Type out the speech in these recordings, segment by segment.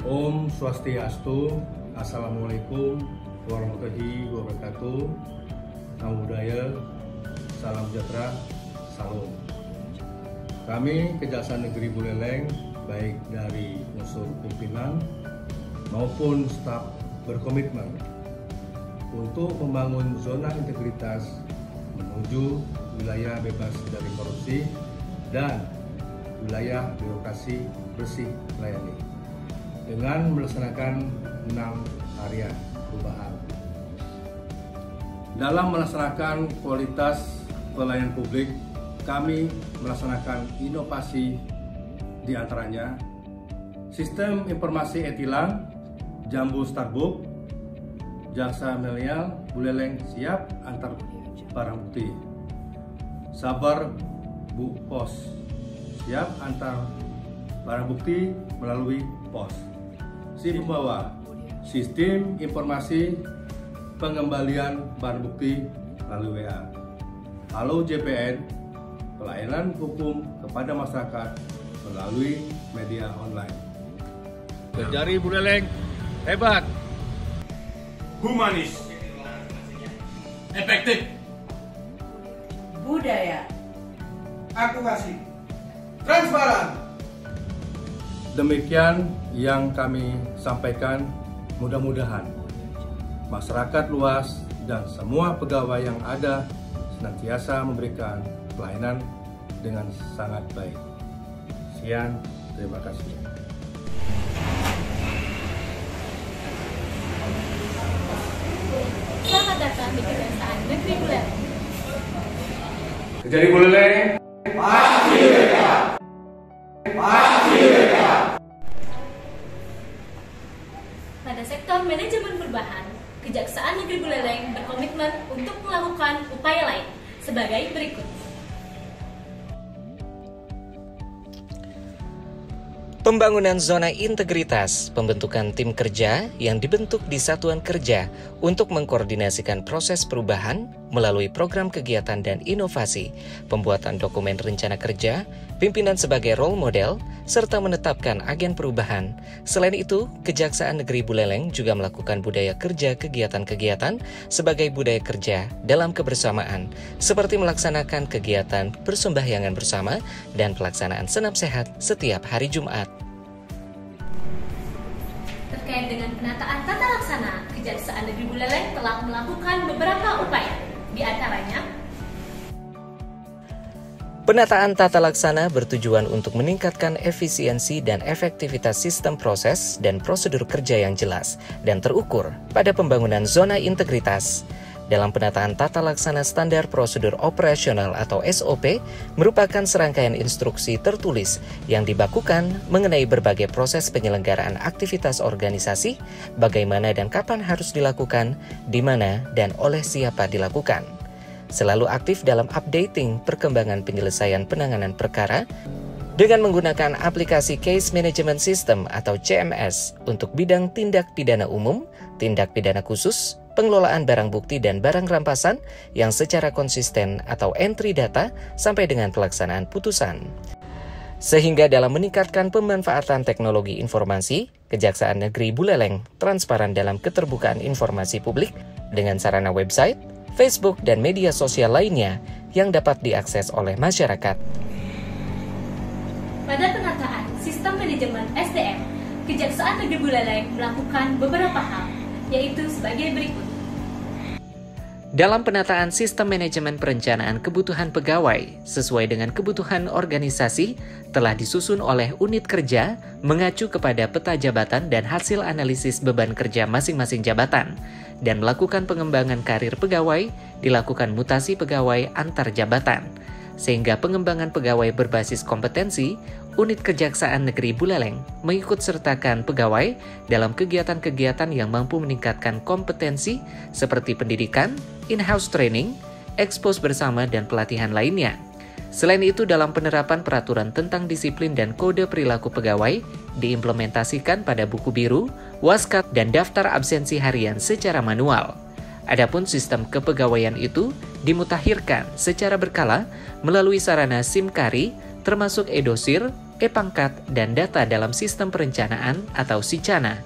Om Swastiastu, Assalamualaikum warahmatullahi wabarakatuh. Namo Buddhaya, salam sejahtera, salam. Kami Kejaksaan Negeri Buleleng, baik dari unsur pimpinan maupun staf, berkomitmen untuk membangun zona integritas menuju wilayah bebas dari korupsi dan wilayah birokrasi bersih melayani dengan melaksanakan 6 area perubahan. Dalam melaksanakan kualitas pelayanan publik, kami melaksanakan inovasi di antaranya sistem informasi e-tilang, Jambu Starbook, Jaksa Milenial Buleleng siap antar barang bukti. Sabar Bu Pos siap antar barang bukti melalui pos. SIM bawah, sistem informasi pengembalian barang bukti melalui WA. Halo JPN, pelayanan hukum kepada masyarakat melalui media online. Kejari Buleleng hebat, humanis, efektif, budaya, akurasi, transparan. Demikian yang kami sampaikan, mudah-mudahan masyarakat luas dan semua pegawai yang ada senantiasa memberikan pelayanan dengan sangat baik. Sekian, terima kasih. Selamat datang di Kejaksaan Negeri Buleleng. Kejari Buleleng, Pasti mereka, pasti mereka. Pada sektor manajemen perubahan, Kejaksaan Negeri Buleleng berkomitmen untuk melakukan upaya lain sebagai berikut. Pembangunan zona integritas, pembentukan tim kerja yang dibentuk di satuan kerja untuk mengkoordinasikan proses perubahan melalui program kegiatan dan inovasi, pembuatan dokumen rencana kerja, pimpinan sebagai role model, serta menetapkan agen perubahan. Selain itu, Kejaksaan Negeri Buleleng juga melakukan budaya kerja kegiatan-kegiatan sebagai budaya kerja dalam kebersamaan, seperti melaksanakan kegiatan persembahyangan bersama dan pelaksanaan senam sehat setiap hari Jumat. Terkait dengan penataan tata laksana, Kejaksaan Negeri Buleleng telah melakukan beberapa upaya, di antaranya penataan tata laksana bertujuan untuk meningkatkan efisiensi dan efektivitas sistem proses dan prosedur kerja yang jelas dan terukur pada pembangunan zona integritas. Dalam penataan tata laksana standar prosedur operasional atau SOP merupakan serangkaian instruksi tertulis yang dibakukan mengenai berbagai proses penyelenggaraan aktivitas organisasi, bagaimana dan kapan harus dilakukan, di mana dan oleh siapa dilakukan. Selalu aktif dalam updating perkembangan penyelesaian penanganan perkara dengan menggunakan aplikasi Case Management System atau CMS untuk bidang tindak pidana umum, tindak pidana khusus, pengelolaan barang bukti dan barang rampasan yang secara konsisten atau entry data sampai dengan pelaksanaan putusan. Sehingga dalam meningkatkan pemanfaatan teknologi informasi, Kejaksaan Negeri Buleleng transparan dalam keterbukaan informasi publik dengan sarana website, Facebook, dan media sosial lainnya yang dapat diakses oleh masyarakat. pada penataan sistem manajemen SDM, Kejaksaan Negeri Buleleng melakukan beberapa hal, yaitu sebagai berikut. Dalam penataan sistem manajemen perencanaan kebutuhan pegawai sesuai dengan kebutuhan organisasi telah disusun oleh unit kerja mengacu kepada peta jabatan dan hasil analisis beban kerja masing-masing jabatan dan melakukan pengembangan karir pegawai, dilakukan mutasi pegawai antar jabatan. Sehingga pengembangan pegawai berbasis kompetensi, unit Kejaksaan Negeri Buleleng mengikut sertakan pegawai dalam kegiatan-kegiatan yang mampu meningkatkan kompetensi seperti pendidikan, in-house training, ekspos bersama, dan pelatihan lainnya. Selain itu, dalam penerapan peraturan tentang disiplin dan kode perilaku pegawai diimplementasikan pada buku biru, waskat, dan daftar absensi harian secara manual. Adapun sistem kepegawaian itu dimutakhirkan secara berkala melalui sarana SIMKARI termasuk edosir, e-pangkat, dan data dalam sistem perencanaan atau SICANA.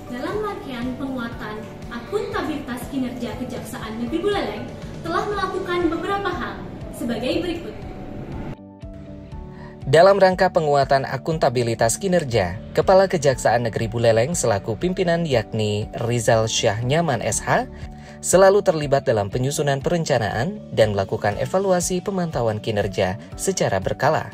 Dalam rangkaian penguatan akuntabilitas kinerja Kejaksaan Negeri Buleleng telah melakukan beberapa hal sebagai berikut. Dalam rangka penguatan akuntabilitas kinerja, Kepala Kejaksaan Negeri Buleleng selaku pimpinan yakni Rizal Syah Nyaman SH selalu terlibat dalam penyusunan perencanaan dan melakukan evaluasi pemantauan kinerja secara berkala.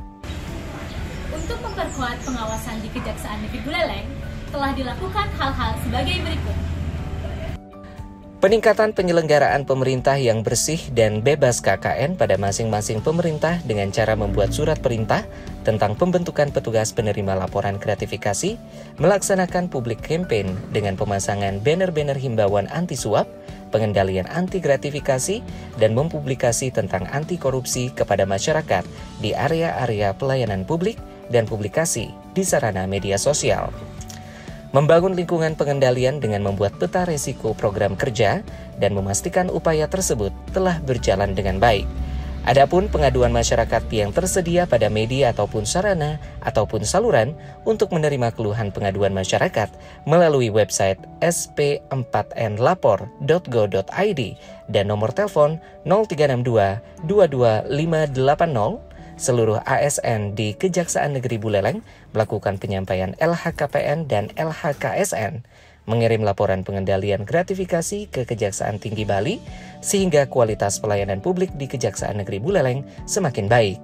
Untuk memperkuat pengawasan di Kejaksaan Negeri Buleleng, telah dilakukan hal-hal sebagai berikut. Peningkatan penyelenggaraan pemerintah yang bersih dan bebas KKN pada masing-masing pemerintah dengan cara membuat surat perintah tentang pembentukan petugas penerima laporan gratifikasi, melaksanakan public campaign dengan pemasangan banner-banner himbauan anti suap, pengendalian anti gratifikasi, dan mempublikasi tentang anti korupsi kepada masyarakat di area-area pelayanan publik dan publikasi di sarana media sosial. Membangun lingkungan pengendalian dengan membuat peta resiko program kerja dan memastikan upaya tersebut telah berjalan dengan baik. Adapun pengaduan masyarakat yang tersedia pada media ataupun sarana ataupun saluran untuk menerima keluhan pengaduan masyarakat melalui website sp4nlapor.go.id dan nomor telepon 0362 22580. Seluruh ASN di Kejaksaan Negeri Buleleng melakukan penyampaian LHKPN dan LHKSN, mengirim laporan pengendalian gratifikasi ke Kejaksaan Tinggi Bali, sehingga kualitas pelayanan publik di Kejaksaan Negeri Buleleng semakin baik.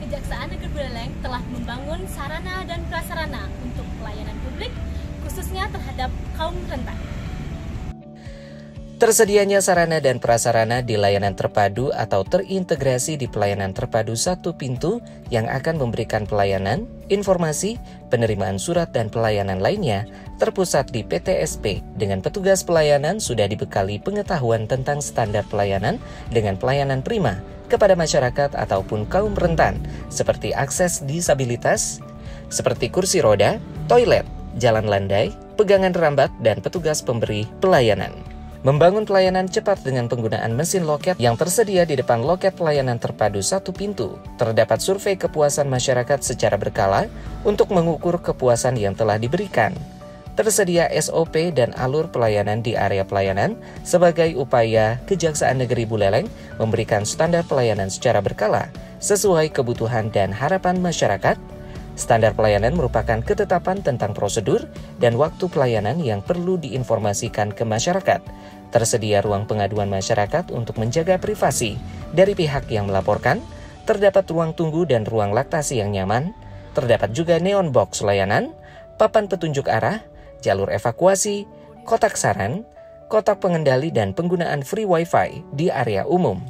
Kejaksaan Negeri Buleleng telah membangun sarana dan prasarana untuk pelayanan publik, khususnya terhadap kaum rentan. Tersedianya sarana dan prasarana di layanan terpadu atau terintegrasi di pelayanan terpadu satu pintu yang akan memberikan pelayanan, informasi, penerimaan surat dan pelayanan lainnya terpusat di PTSP dengan petugas pelayanan sudah dibekali pengetahuan tentang standar pelayanan dengan pelayanan prima kepada masyarakat ataupun kaum rentan seperti akses disabilitas, seperti kursi roda, toilet, jalan landai, pegangan rambat, dan petugas pemberi pelayanan. Membangun pelayanan cepat dengan penggunaan mesin loket yang tersedia di depan loket pelayanan terpadu satu pintu. Terdapat survei kepuasan masyarakat secara berkala untuk mengukur kepuasan yang telah diberikan. Tersedia SOP dan alur pelayanan di area pelayanan sebagai upaya Kejaksaan Negeri Buleleng memberikan standar pelayanan secara berkala sesuai kebutuhan dan harapan masyarakat. Standar pelayanan merupakan ketetapan tentang prosedur dan waktu pelayanan yang perlu diinformasikan ke masyarakat. Tersedia ruang pengaduan masyarakat untuk menjaga privasi dari pihak yang melaporkan, terdapat ruang tunggu dan ruang laktasi yang nyaman, terdapat juga neon box layanan, papan petunjuk arah, jalur evakuasi, kotak saran, kotak pengendali dan penggunaan free wifi di area umum.